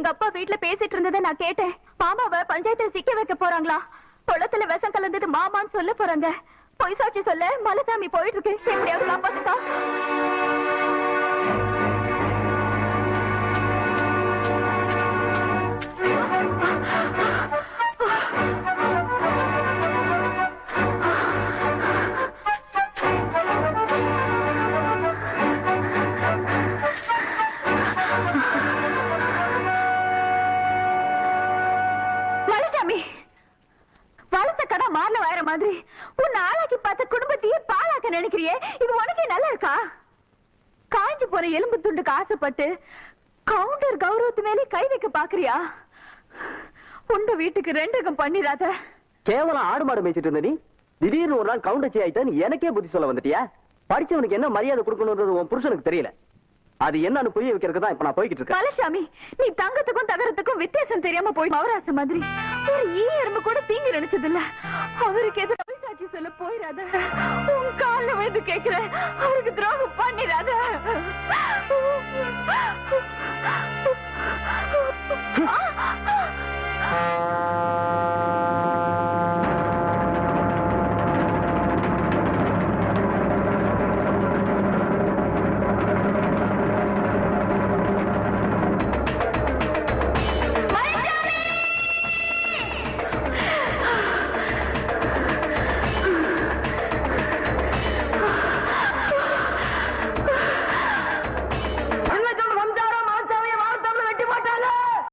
எங்க அப்பா வீட்டுல பேசிட்டு இருந்ததை நான் கேட்டேன். மாமாவை பஞ்சாயத்துல சிக்க வைக்க போறாங்களா? குளத்துல விஷம் கலந்தது மாமான்னு சொல்ல போறாங்க. பொய் சாட்சி சொல்ல மலைசாமி போயிட்டு இருக்கு. எப்படியாவது காப்பாத்துக்கா. வளர்த்த கடை மாறல வேற மாதிரி உன் ஆளாக்கி பார்த்த குடும்பத்தையே பாழாக்க நினைக்கிறியே, இது உனக்கே நல்லா இருக்கா? காய்ஞ்சு போற எலும்பு துண்டுக்கு ஆசைப்பட்டு கவுண்டர் கௌரவத்து மேலே கை வைக்க பாக்குறியா? உண்ட வீட்டுக்கு ரெண்டகம் பண்ணிராத. கேவலம் ஆடு மாடு மேய்ச்சிட்டு இருந்த நீ திடீர்னு ஒரு நாள் கவுண்டர் ஆயிட்டான்னு எனக்கே புத்தி சொல்ல வந்துட்டியா? படிச்சவனுக்கு என்ன மரியாதை கொடுக்கணும்ன்றது உன் புருஷனுக்கு தெரியல. அது என்னன்னு புரிய வைக்கிறதுக்கு தான் இப்ப நான் போய்கிட்டு இருக்கேன். மலைசாமி, நீ தங்கத்துக்கும் தகரத்துக்கும் வித்தியாசம் தெரியாம போய் மவராச மாதிரி ஒரு ஈ எறும்பு கூட தீங்கு நினைச்சது இல்ல. அவருக்கு எது பொய் சாட்சி சொல்ல போயிடாத. உன் கால வந்து கேக்குற, அவருக்கு துரோகம் பண்ணிடாத.